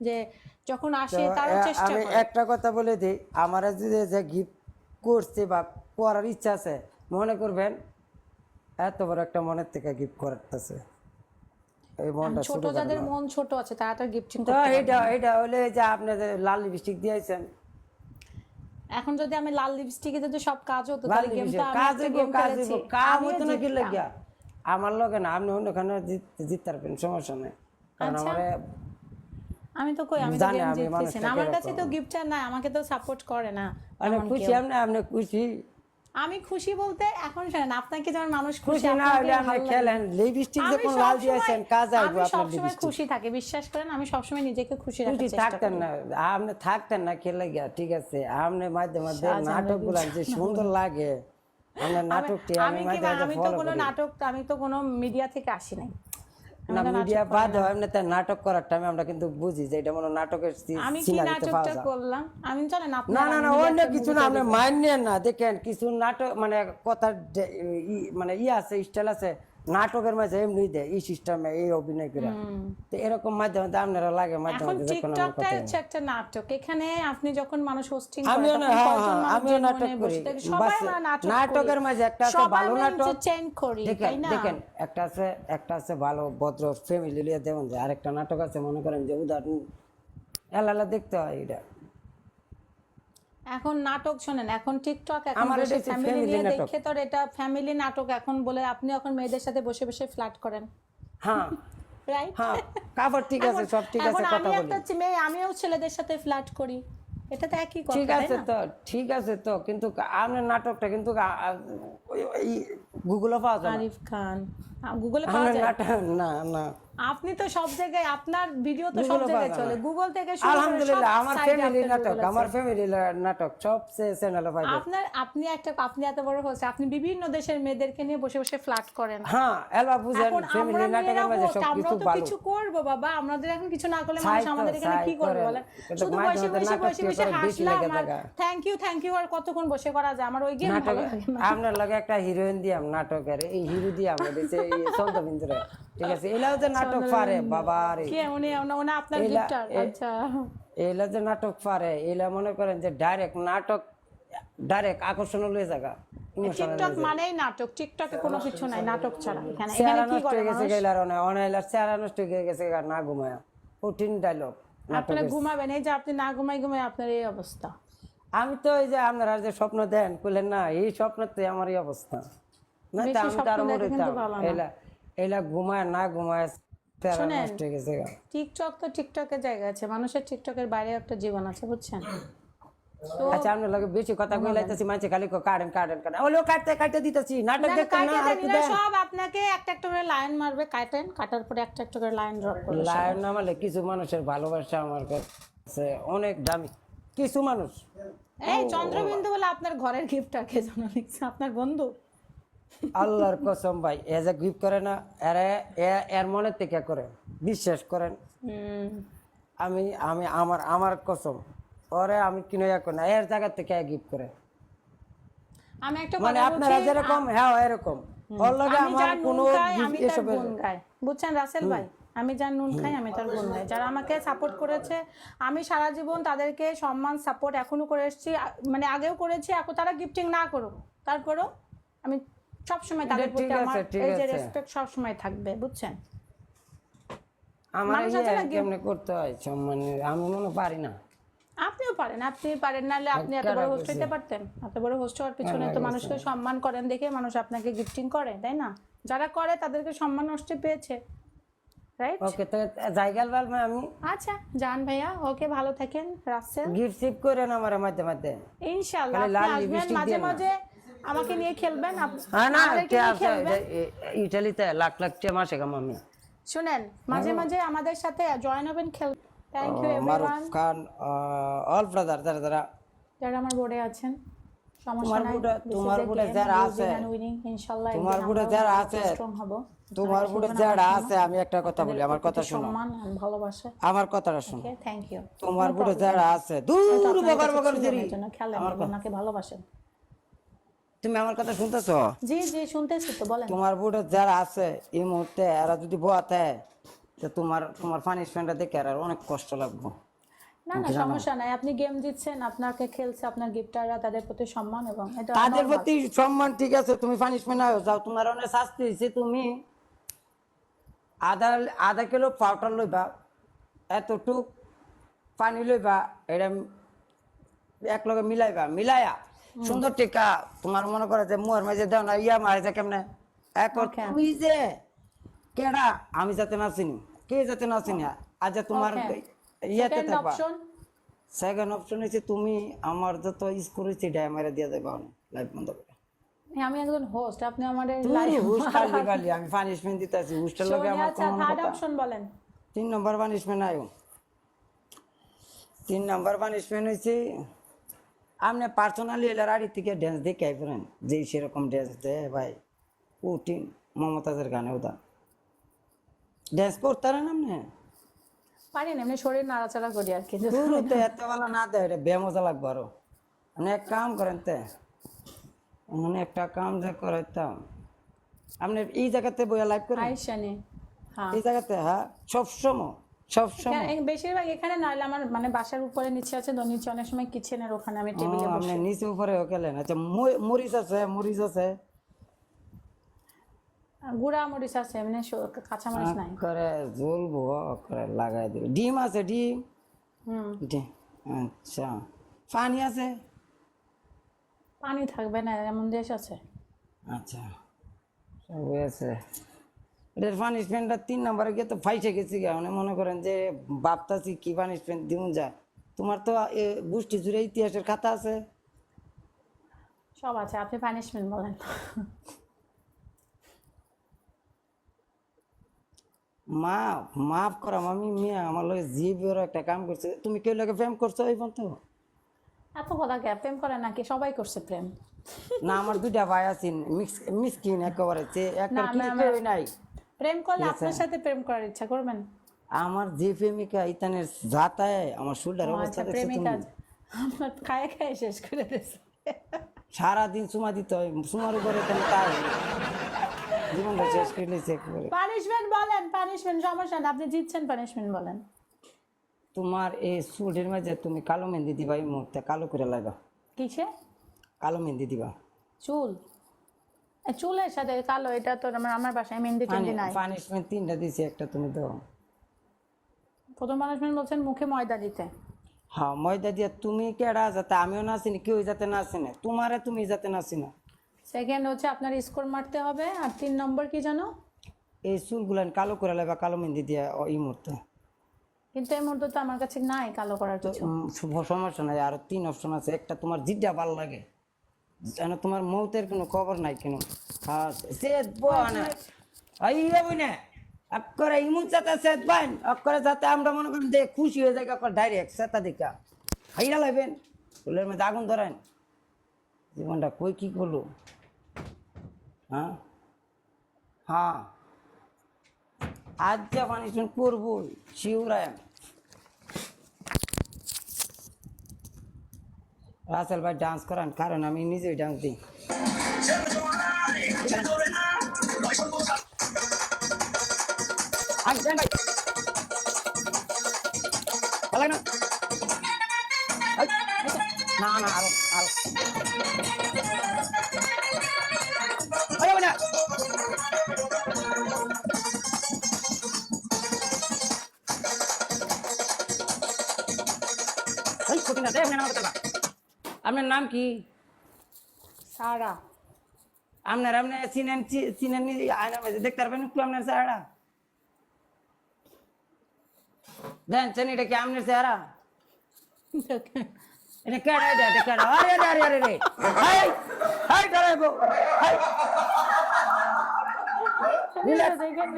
যে যখন আসে তারও চেষ্টা আমি করে। একটা কথা বলে দিই, আমার যে গিফট করছে বা করার ইচ্ছা আছে, মনে করবেন এত বড় একটা মনের থেকে গিফট করতেছে, এই মনটা ছোট ছোট করে যাদের না। মন ছোট আছে তারা তো গিফটিং তো করতে পারবে এটা না। এটা হলে যে আপনি যে লাল লিপস্টিক দিয়েছেন, এখন যদি আমি লাল লিপস্টিকে যদি সব কাজ হতো লাল তাহলে গেম তো লিপস্টিক আমি কাজ একটা হইব, গেম কাজ খেলেছি, হইব, কাম আমিও হতো না কি জিততাম। লাগিয়া আমার লগে না, আপনি অন্যখানে জিততে পারবেন, সমস্যা নেই, কারণ আচ্ছা, আমারে আমি তো কই, আমি তো জানে গেম আমি জিততেছি না, মানুষটা আমার কাছে তো কিরকম। গিফটার নাই, আমাকে তো সাপোর্ট করে না মানে এমন খুশি কেউ। আপনি খুশি, আমি খুশি বলতে এখন শোনেন, আপনাকে যেমন মানুষ খুশি, খুশি না আপনাকে হলে আপনি ভালো লাগবে। খেলেন লিপস্টিক আমি যখন লাল সবসময় দিয়েছেন কাজ আইব আমি আপনার সবসময় লিপস্টিক। খুশি থাকি, বিশ্বাস করেন, আমি সবসময় নিজেকে খুশি রাখার খুশি চেষ্টা থাকতেন করি। না, আপনি থাকতেন না খেলে গিয়া, ঠিক আছে, আপনি মাঝে মাঝে শাহজাহানের নাটক গুলা যে সুন্দর লাগে, আপনার নাটকটি আমি আমি কি মাঝে মাঝে আমি তো ফলো কোনো করি। নাটক, আমি তো কোনো মিডিয়া থেকে আসি নাই, আমি না তো মিডিয়া নাটক করি বাদ না। হয়, এমনি তার নাটক করার টাইমে আমরা কিন্তু বুঝি যে এটা মনে নাটকের আমি কি সিনারিতে পাওয়া নাটকটা যায়। করলাম, আমি জানেন না আপনার, না আমি না মিলে অন্য একটা কিছু মুভি না, তৈরি আপনি করছি। মানেন না, দেখেন কিছু নাটক মানে কথার মানে আছে, স্টাইল আছে, নাটকের মাঝে এমনি দেয় এই সিস্টেমে এই অভিনয় করে, তো এরকম মাঝে মাঝে আপনারা লাগে মাঝে এখন মাঝে যখন আমার টিকটকটাই কথা। হচ্ছে একটা নাটক, এখানে আপনি যখন মানুষ হোস্টিং করে আমিও না, তখন হ্যাঁ কয়জন হ্যাঁ মানুষ আমিও নাটক জেনুইনে করি, বসে থাকে, সবাই বাস আমরা নাটক করি, নাটকের মাঝে একটা আছে সবাই ভালো আমরা নাটক, এন্টারটেইন করি, দেখেন তাই না? দেখেন একটা আছে ভালো ভদ্র ফ্যামিলি লিয়ে দেবেন, যে আরেকটা নাটক আছে মনে করেন যে উদাহরণ এলালা দেখতে হয় এটা। এখন নাটক শোনেন, এখন টিকটক এখন আমার এটা বসে হচ্ছে ফ্যামিলি ফ্যামিলি নিয়ে নাটক। দেখে, তো এটা ফ্যামিলি নাটক এখন বলে আপনি এখন মেয়েদের সাথে বসে বসে ফ্ল্যাট করেন, হ্যাঁ রাইট? হ্যাঁ, কাপড় ঠিক আছে, এখন সব ঠিক এখন আছে, আমি কথা একটা বলি, মেয়ে, আমিও ছেলেদের সাথে ফ্ল্যাট করি, এটা তো একই ঠিক কথা, তাই আছে না? তো, ঠিক আছে তো, কিন্তু আপনার নাটকটা কিন্তু গুগলে পাওয়া যায় না, আরিফ খান গুগলে পাওয়া আপনার যায়? নাটক না না, আপনি তো সব জায়গায়, আপনার ভিডিও তো সব গুগলে পাওয়া জায়গায় যায় চলে, না। গুগল থেকে শুরু করে সব আলহামদুলিল্লাহ আমার সাইডে ফ্যামিলি আপনার নাটক, গুগল আছে। আমার ফ্যামিলি নাটক সবচেয়ে চ্যানেলে পাইবে। আপনি এত বড় হোস্ট, আপনি বিভিন্ন দেশের মেয়েদেরকে নিয়ে বসে বসে ফ্ল্যাট করেন। হ্যাঁ এলা বুঝেন এখন ফ্যামিলি আমরা নাটকের মেয়েরা মাঝে হোস্ট, সবকিছু আমরাও তো ভালো, কিছু করবো বাবা, আমাদের এখন কিছু না করলে মানুষ সাইড তো আমাদের এখানে কি সাইড করবে করেন, বলেন? কিন্তু শুধু মাঝে বসে মাঝে বসে নাটক বসে কি বসে করে বেশি হাসলাম লেগে আর থাকা। থ্যাংক ইউ আর কতক্ষণ বসে করা যায়, আমার ওই গেম নাটক ভালো লাগে না। আপনার লাগে একটা হিরোইন দিয়াম নাটকের, এই হিরো দিয়ে আমরা দিছে এই চন্দ্রবিন্দুরে, ঠিক আছে, এলাও যে নাটক পারে বাবা রে, কি উনি উনি আপনার এলা গিফটার? আচ্ছা, এলা যে নাটক পারে, এলা মনে করেন যে ডাইরেক্ট নাটক, ডাইরেক্ট আকর্ষণ লয়ে জায়গা, টিকটক মানেই নাটক, টিকটকে কোনো কিছু নাই নাটক ছাড়া। এখানে চেহারা কি নষ্ট করে হয়ে গেছে মানুষ? গেলার অনাইলার চেহারা নষ্ট হয়ে গেছে না ঘুমায়, কঠিন ডায়লগ আপনারা নাটকের। ঘুমাবেন, এই যে আপনি না ঘুমাই আপনার এই অবস্থা। আমি তো এই যে আপনারা যে স্বপ্ন দেন কইলেন না, এই স্বপ্নতে আমার এই অবস্থা, না তো বেশি আমি তো স্বপ্ন আরো দেখা কিন্তু মরিতাম, ভালো না। এলা এলা ঘুমায় না ঘুমায় চেহারা শোনেন, নষ্ট হয়ে গেছে। টিকটক তো টিকটকের জায়গা আছে, মানুষের টিকটকের বাইরে একটা জীবন আছে, বুঝছেন? তো আচ্ছা আপনার লাগে বেশি কথা কইলাইতেছি, মানছে খালি কাটেন কাটেন কাটেন, ওলো কাটতে কাটতে দিতেছি, নাটক দেখতেন না আর একটু দেন। সব আপনাকে একটা একটা করে লাইন মারবে, কাটার পরে একটা একটা করে লাইন ড্রপ করবে। লাইন নামালে কিছু মানুষের ভালোবাসা আমার কাছে অনেক দামি, কিছু মানুষ। এই চন্দ্রবিন্দু বলে আপনার ঘরের গিফটটা কে জানো লিখছে, আপনার বন্ধু? আল্লাহর কসম ভাই, এ যে গিফট করে না, এর মনের থেকে করে, বিশ্বাস করেন, আমি আমি আমার আমার কসম, ওরে আমি কিনে করি না, এর জায়গা থেকে গিফট করে, আমি একটা মানে কথা আপনারা বলছি, যেরকম হ্যাঁ এরকম, ওর লগে আমি আমার যার নুন কোনো খাই আমি তার এসবের, গুণ গাই, বুঝছেন রাসেল ভাই? আমি যার নুন খাই আমি তার গুণ গাই। যারা আমাকে সাপোর্ট করেছে, আমি সারা জীবন তাদেরকে সম্মান সাপোর্ট এখনো করে এসেছি, মানে আগেও করেছি, এখন তারা গিফটিং না করুক, তারপরেও আমি সবসময় তাদের প্রতি ঠিক আছে, আমার ঠিক এই যে আছে। রেসপেক্ট সবসময় থাকবে, বুঝছেন? আমার মানুষ আছে না কেমনে করতে হয় সম্মান, আমি মনে পারি না। আপনিও পারেন, আপনি পারেন, নাহলে আপনি এত বড় হোস্ট হইতে পারতেন? এত বড় হোস্ট হওয়ার পিছনে তো মানুষকে সম্মান করেন দেখে মানুষ আপনাকে গিফটিং করে, তাই না? যারা করে তাদেরকে সম্মান নষ্ট পেয়েছে, রাইট? ওকে তো জায়গাল বাল আমি আচ্ছা যান ভাইয়া, ওকে, ভালো থাকেন রাসেল। গিফট সিপ করেন আমার মাঝে মাঝে, ইনশাআল্লাহ খালি আপনি লাল আসবেন লিপস্টিক মাঝে দিয়ে না। মাঝে, আমাকে নিয়ে খেলবেন, হ্যাঁ না আমাদেরকে নিয়ে খেলবেন। ইটালিতে লাখ লাখ টাকা মাসে কামাই আমি। শুনেন, মাঝে মাঝে আমাদের সাথে জয়েন হবেন, খেল। Thank you Maruf everyone Khan, all brother যারা যারা যারা আমার বোর্ডে আছেন, সমস্যা তোমার নাই, বুড়ে তোমার বুড়ে যারা আছে, ইনশাআল্লাহ তোমার বুড়ে যারা আছে, স্ট্রং হব। তোমার বুড়ে যারা আছে, আমি একটা কথা বলি, আমার কথা শোনো, সম্মান আর ভালোবাসা। আমার কথাটা শোনো, ওকে, থ্যাংক ইউ। তোমার বুড়ে যারা আছে, দূর বকর বকর জেরি, জন্য খেলেন, ওনাকে ভালোবাসেন। তুমি আমার কথা শুনতেছো? জি জি শুনতেছি তো, বলেন। তোমার বুড়ে যারা আছে এই মুহূর্তে, এরা যদি বোয়াতে তো তোমার তোমার পানিশমেন্টটা দেখে আর অনেক কষ্ট লাগবে। না না সমস্যা নাই, আপনি গেম জিতছেন, আপনাকে খেলছে আপনার গিফটাররা, তাদের প্রতি সম্মান এবং এটা তাদের normal। প্রতি সম্মান ঠিক আছে, তুমি পানিশমেন্ট নাও যাও, তোমার অনেক শাস্তি হয়েছে, তুমি আধা আধা কিলো পাউডার লইবা, এতটুক পানি লইবা, এটা এক লগে মিলাইবা, মিলাইয়া সুন্দর টিকা তোমার মনে করে যে মুয়ের মাঝে দেও না ইয়া মারে যে কেমনে এখন Okay. তুমি যে কেডা আমি যাতে না চিনি, কে যাতে না চিনি, আজ তোমার Okay. ইয়াতে সেকেন্ড থাকবা। অপশন, সেকেন্ড অপশন হচ্ছে তুমি আমার যত স্কোর হচ্ছে ডায়ামারে দিয়ে দেবা, লাইভ বন্ধ করে। আমি একজন হোস্ট, আপনি আমাদের তুমি লাইভ হুস্টালি গালি আমি পানিশমেন্ট দিতেছি, হুস্টার লগে আমার আচ্ছা কোনো থার্ড কথা। অপশন বলেন। 3 নম্বর পানিশমেন্ট আয়ো, 3 নম্বর পানিশমেন্ট হচ্ছে আপনি পার্সোনালি এলার আড়ি থেকে ড্যান্স দেখে আইবেন, যে সেরকম ড্যান্স দেয় ভাই উঠিন মমতাজের গানে ওদা ড্যান্স করতারেন আপনি পারি না, এমনি শরীর নাড়াচাড়া করি আর কি। শুরুতে এত ভালো না দেয়, এটা বেমজা লাগবে আরো। আপনি এক কাম করেন তে, মানে একটা কাম যে করাইতাম আপনি এই জায়গাতে বইয়া লাইভ করেন, আইসানি হ্যাঁ এই জায়গাতে, হ্যাঁ সবসময় সবসময়। বেশিরভাগ এখানে নাহলে আমার মানে বাসার উপরে নিচে আছে, তো নিচে অনেক সময় কিচেনের ওখানে আমি টেবিলে ও, আপনি নিচে উপরে খেলেন। আচ্ছা মরিচ আছে, মরিচ আছে গুড়া মরিচ আছে, এমনি কাঁচা মরিচ নাই। করে জ্বলবো করে লাগাই দিবে। ডিম আছে, ডিম ডিম, আচ্ছা পানি আছে, পানি থাকবে না এমন দেশ আছে। আচ্ছা সবই আছে। এটার পানিশমেন্টটা 3 নম্বরে গিয়ে তো ফাইসে গেছি গা, মানে মনে করেন যে ভাবতাছি কি পানিশমেন্ট দিউন যায়। তোমার তো গোষ্ঠী জুড়ে ইতিহাসের খাতা আছে, সব আছে, আপনি পানিশমেন্ট বলেন। মাফ করাম আমি মিয়া, আমার লগে জীবের একটা কাম করছে, তুমি কেউ লাগে প্রেম করছো এই পর্যন্ত? এত কথা কে, প্রেম করে নাকি? সবাই করছে প্রেম। না আমার 2টা ভাই আছেন মিসকিন একেবারে, একটা না, কি আমার- কেউ নাই। প্রেম করলে আপনার সাথে প্রেম করার ইচ্ছা করবেন? আমার যে প্রেমিকা ইতানের যাতায় আমার শোল্ডার ও অবস্থা আচ্ছা, দেখছো প্রেমিকা তুমি? আপনার খায়ে খায়ে শেষ করে দিয়েছে। সারাদিন চুমা দিতে হয়, চুমার উপরে কেন তাই জীবনটা শেষ করে নিয়েছে একেবারে। পানিশমেন্ট বলেন, পানিশমেন্ট সমস্যা না, আপনি জিতছেন, পানিশমেন্ট বলেন। তোমার এই চুলের মাঝে তুমি কালো মেহেন্দি দিবা, এই মুহূর্তে কালো করে লাগা, কিসে? কালো মেহেন্দি দিবা। চুল? চুলের সাথে কালো, এটা তো আমার বাসায় মেহেন্দি টেন্দি নাই। পানিশমেন্ট 3টা দিছি, একটা তুমি দাও। প্রথম পানিশমেন্ট বলছেন মুখে ময়দা দিতে। হ্যাঁ ময়দা দিয়ে, তুমি কেডা যাতে আমিও না চিনি, কেউ যাতে না চিনে, তোমারে তুমি যাতে না চিনো। সেকেন্ড হচ্ছে আপনার স্কোর মারতে হবে, আর 3 নম্বর কি জানো? এই চুলগুলান কালো করে লাগবা কালো মেহেন্দি দিয়ে এই মুহূর্তে। কিন্তু এই মুহূর্তে তো আমার কাছে নাই কালো করার কিছু। শুভ সমস্যা নাই, আরো 3 অপশন আছে। একটা তোমার জিড্ডা ভালো লাগে, যেন তোমার মৌতের কোনো খবর নাই কেন। হ্যাঁ সে না আইয়া বই না অক্ষরে ইমুন চাতা সেত বাইন অক্ষরে যাতে আমরা মনে করেন যে খুশি হয়ে যায়, অক্ষর ডাইরেক্ট সেতা দেখা হাইরা লাগবেন, ফুলের মধ্যে আগুন ধরেন, জীবনটা কই কি করলো। হ্যাঁ হ্যাঁ আজ যা পানিশমেন্ট করবো শিউরায়। রাসেল ভাই ডান্স করান, কারণ আমি নিজেই ডান্স দিই। না না আরো আরো আপনার নাম কি? সারা। আপনার আপনার চিনেন চিনেন আয়নার মধ্যে দেখতে পারবেন একটু আপনার চেহারা দেন, এটা কি আপনার চেহারা? এটা কেডা, এটা কেডা? আরে আরে আরে আরে রে হাই হাই ডরাইবো হাই দেখেন